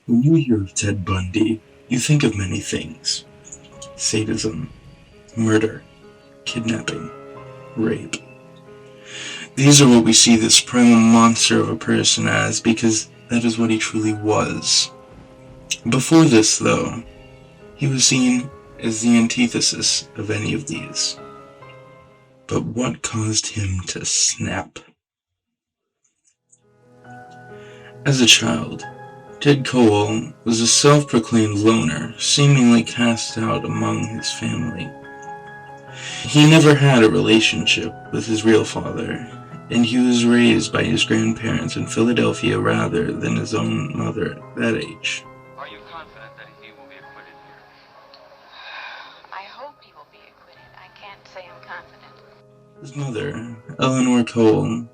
When you hear of Ted Bundy, you think of many things: sadism, murder, kidnapping, rape. These are what we see this primal monster of a person as, because that is what he truly was. Before this, though, he was seen as the antithesis of any of these. But what caused him to snap? As a child, Ted Cole was a self-proclaimed loner, seemingly cast out among his family. He never had a relationship with his real father, and he was raised by his grandparents in Philadelphia rather than his own mother at that age. Are you confident that he will be acquitted here? I hope he will be acquitted. I can't say I'm confident. His mother, Eleanor Cole,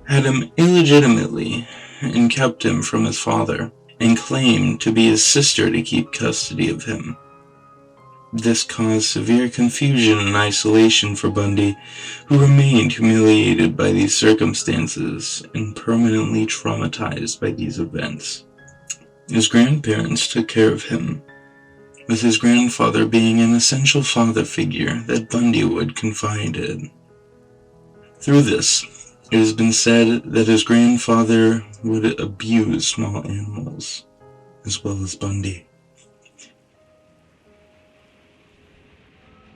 had him illegitimately and kept him from his father, and claimed to be his sister to keep custody of him. This caused severe confusion and isolation for Bundy, who remained humiliated by these circumstances and permanently traumatized by these events. His grandparents took care of him, with his grandfather being an essential father figure that Bundy would confide in. Through this, it has been said that his grandfather would abuse small animals, as well as Bundy.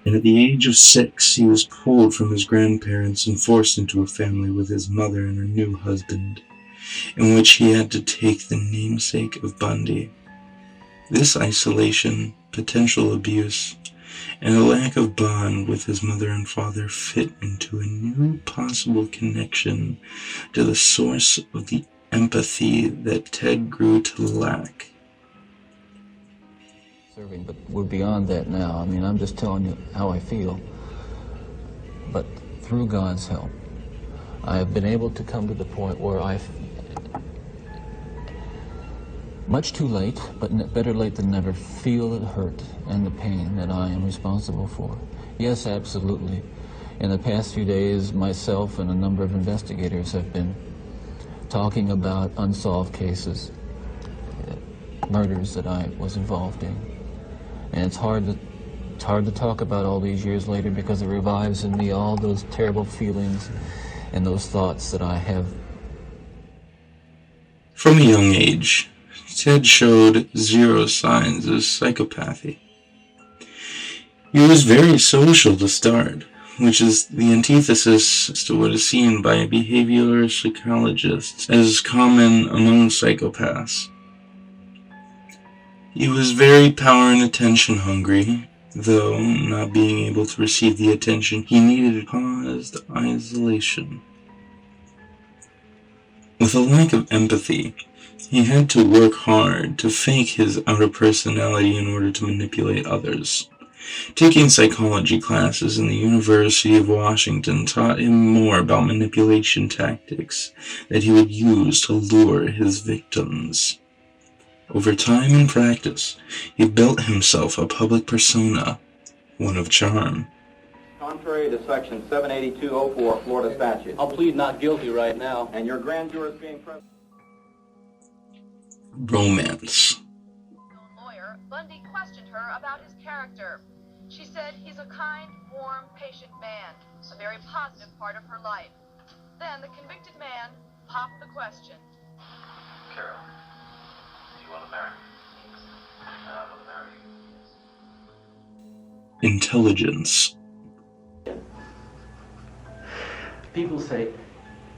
And at the age of 6, he was pulled from his grandparents and forced into a family with his mother and her new husband, in which he had to take the namesake of Bundy. This isolation, potential abuse, and a lack of bond with his mother and father fit into a new possible connection to the source of the empathy that Ted grew to lack. Serving, but we're beyond that now. I mean, I'm just telling you how I feel. But through God's help, I have been able to come to the point where much too late, but better late than never, feel the hurt and the pain that I am responsible for. Yes, absolutely. In the past few days, myself and a number of investigators have been talking about unsolved cases, murders that I was involved in. And it's hard to talk about all these years later, because it revives in me all those terrible feelings and those thoughts that I have. From a young age, Ted showed zero signs of psychopathy. He was very social to start, which is the antithesis to what is seen by behavioral psychologists as common among psychopaths. He was very power and attention hungry, though not being able to receive the attention he needed caused isolation. With a lack of empathy, he had to work hard to fake his outer personality in order to manipulate others. Taking psychology classes in the University of Washington taught him more about manipulation tactics that he would use to lure his victims. Over time and practice, he built himself a public persona, one of charm. Contrary to Section 78204 Florida statute. I'll plead not guilty right now. And your grand jurors being present. Romance. Lawyer, Bundy questioned her about his character. She said he's a kind, warm, patient man, a very positive part of her life. Then the convicted man popped the question. Carol, do you want to marry me? I want to marry you. Intelligence. People say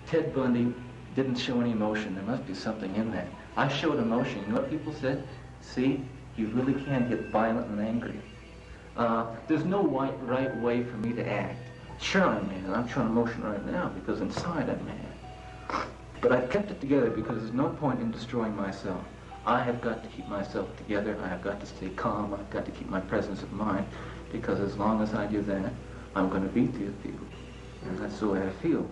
Ted Bundy didn't show any emotion. There must be something in that. I showed emotion. You know what people said? See, you really can get violent and angry. There's no right way for me to act. Sure I'm mad. I'm showing emotion right now because inside I'm mad. But I've kept it together because there's no point in destroying myself. I have got to keep myself together. I have got to stay calm. I've got to keep my presence of mind, because as long as I do that, I'm going to beat these people. And that's the way I feel.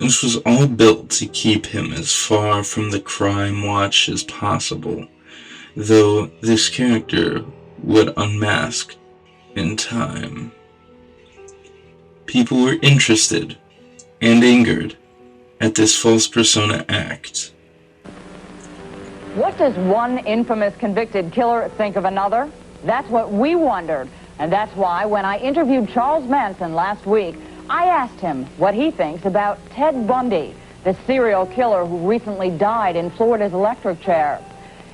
This was all built to keep him as far from the crime watch as possible, though this character would unmask in time. People were interested and angered at this false persona act. What does one infamous convicted killer think of another? That's what we wondered. And that's why when I interviewed Charles Manson last week, I asked him what he thinks about Ted Bundy, the serial killer who recently died in Florida's electric chair.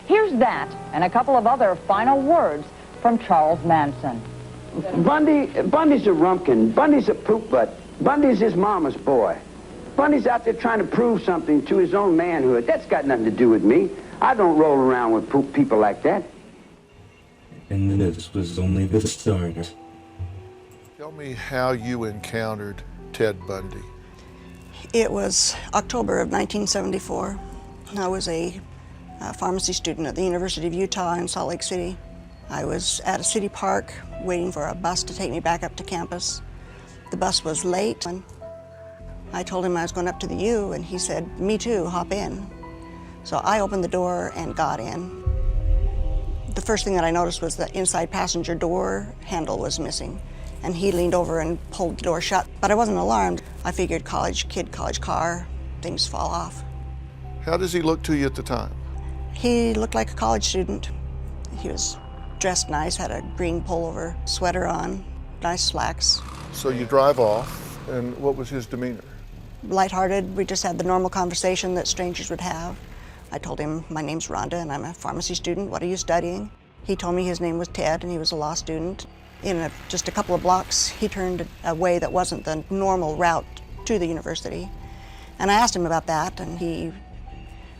Here's that and a couple of other final words from Charles Manson. Bundy's a rumpkin. Bundy's a poop butt. Bundy's his mama's boy. Bundy's out there trying to prove something to his own manhood. That's got nothing to do with me. I don't roll around with people like that. And this was only the start. Tell me how you encountered Ted Bundy. It was October of 1974. I was a pharmacy student at the University of Utah in Salt Lake City. I was at a city park waiting for a bus to take me back up to campus. The bus was late. I told him I was going up to the U, and he said, "Me too, hop in." So I opened the door and got in. The first thing that I noticed was the inside passenger door handle was missing, and he leaned over and pulled the door shut. But I wasn't alarmed. I figured college kid, college car, things fall off. How does he look to you at the time? He looked like a college student. He was dressed nice, had a green pullover sweater on, nice slacks. So you drive off, and what was his demeanor? Lighthearted. We just had the normal conversation that strangers would have. I told him, "My name's Rhonda and I'm a pharmacy student. What are you studying?" He told me his name was Ted and he was a law student. In just a couple of blocks, he turned a way that wasn't the normal route to the university. And I asked him about that, and he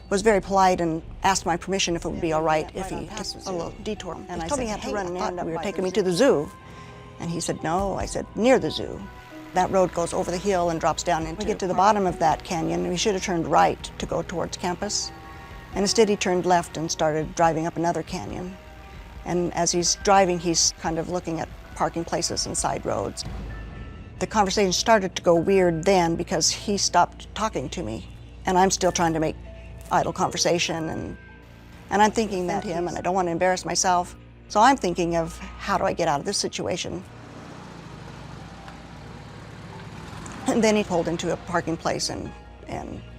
was very polite and asked my permission if it would be all right if he took a little detour. And I told him he had to run, and we were taking me to the zoo. And he said, "No." I said, "Near the zoo." That road goes over the hill and drops down into. We get to the bottom of that canyon, we should have turned right to go towards campus. And instead he turned left and started driving up another canyon. And as he's driving, he's kind of looking at parking places and side roads. The conversation started to go weird then because he stopped talking to me. And I'm still trying to make idle conversation, and I'm thinking that him, and I don't want to embarrass myself. So I'm thinking of, how do I get out of this situation? And then he pulled into a parking place and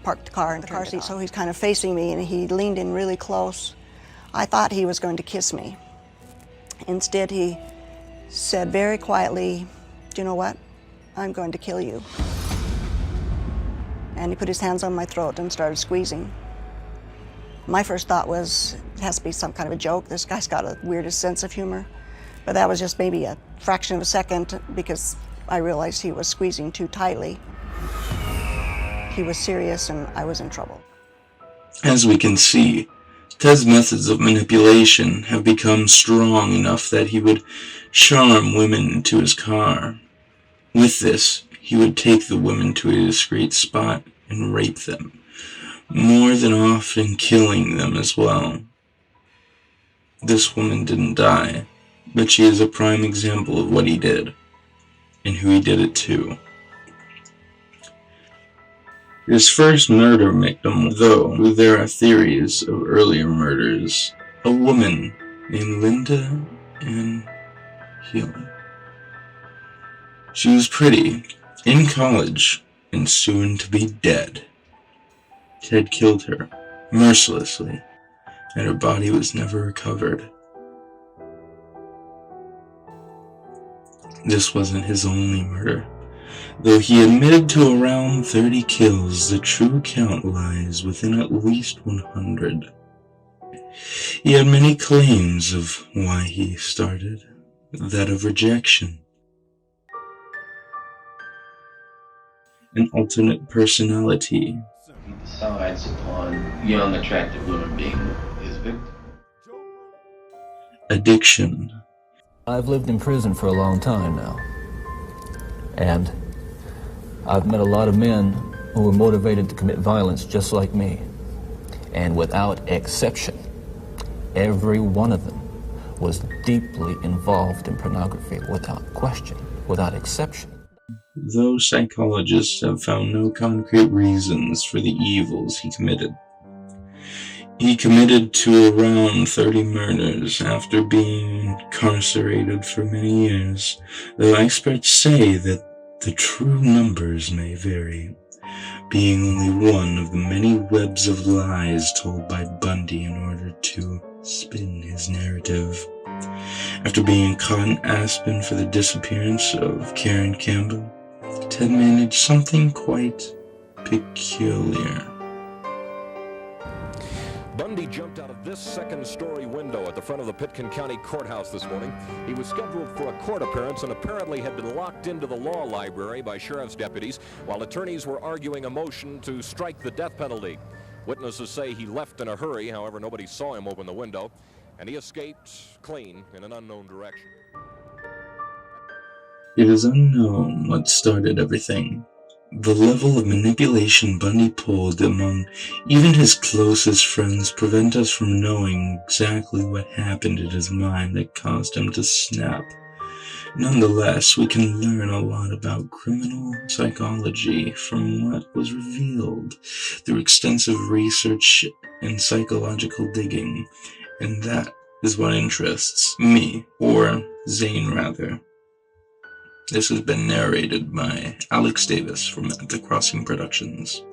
parked the car in the car seat, so he's kind of facing me, and he leaned in really close. I thought he was going to kiss me. Instead, he said very quietly, "Do you know what? I'm going to kill you." And he put his hands on my throat and started squeezing. My first thought was, it has to be some kind of a joke. This guy's got a weirdest sense of humor. But that was just maybe a fraction of a second because I realized he was squeezing too tightly. He was serious and I was in trouble. As we can see, Ted's methods of manipulation have become strong enough that he would charm women to his car. With this, he would take the women to a discreet spot and rape them, more than often killing them as well. This woman didn't die, but she is a prime example of what he did, and who he did it to. His first murder victim, though there are theories of earlier murders, a woman named Linda Ann Healy. She was pretty, in college, and soon to be dead. Ted killed her, mercilessly, and her body was never recovered. This wasn't his only murder. Though he admitted to around 30 kills, the true count lies within at least 100. He had many claims of why he started, that of rejection, an alternate personality, He decides upon young, attractive women being his victim. addiction, I've lived in prison for a long time now, and I've met a lot of men who were motivated to commit violence just like me. And without exception, every one of them was deeply involved in pornography, without question, without exception. though psychologists have found no concrete reasons for the evils he committed. He committed to around 30 murders after being incarcerated for many years, though experts say that the true numbers may vary. being only one of the many webs of lies told by Bundy in order to spin his narrative. After being caught in Aspen for the disappearance of Karen Campbell, Ted managed something quite peculiar. Bundy jumped out of this second-story window at the front of the Pitkin County Courthouse this morning. He was scheduled for a court appearance and apparently had been locked into the law library by sheriff's deputies while attorneys were arguing a motion to strike the death penalty. Witnesses say he left in a hurry, however, nobody saw him open the window, and he escaped clean in an unknown direction. It is unknown what started everything. The level of manipulation Bundy pulled among even his closest friends prevent us from knowing exactly what happened in his mind that caused him to snap. Nonetheless, we can learn a lot about criminal psychology from what was revealed through extensive research and psychological digging, and that is what interests me, or Zane rather. This has been narrated by Alex Davis from At the Crossing Productions.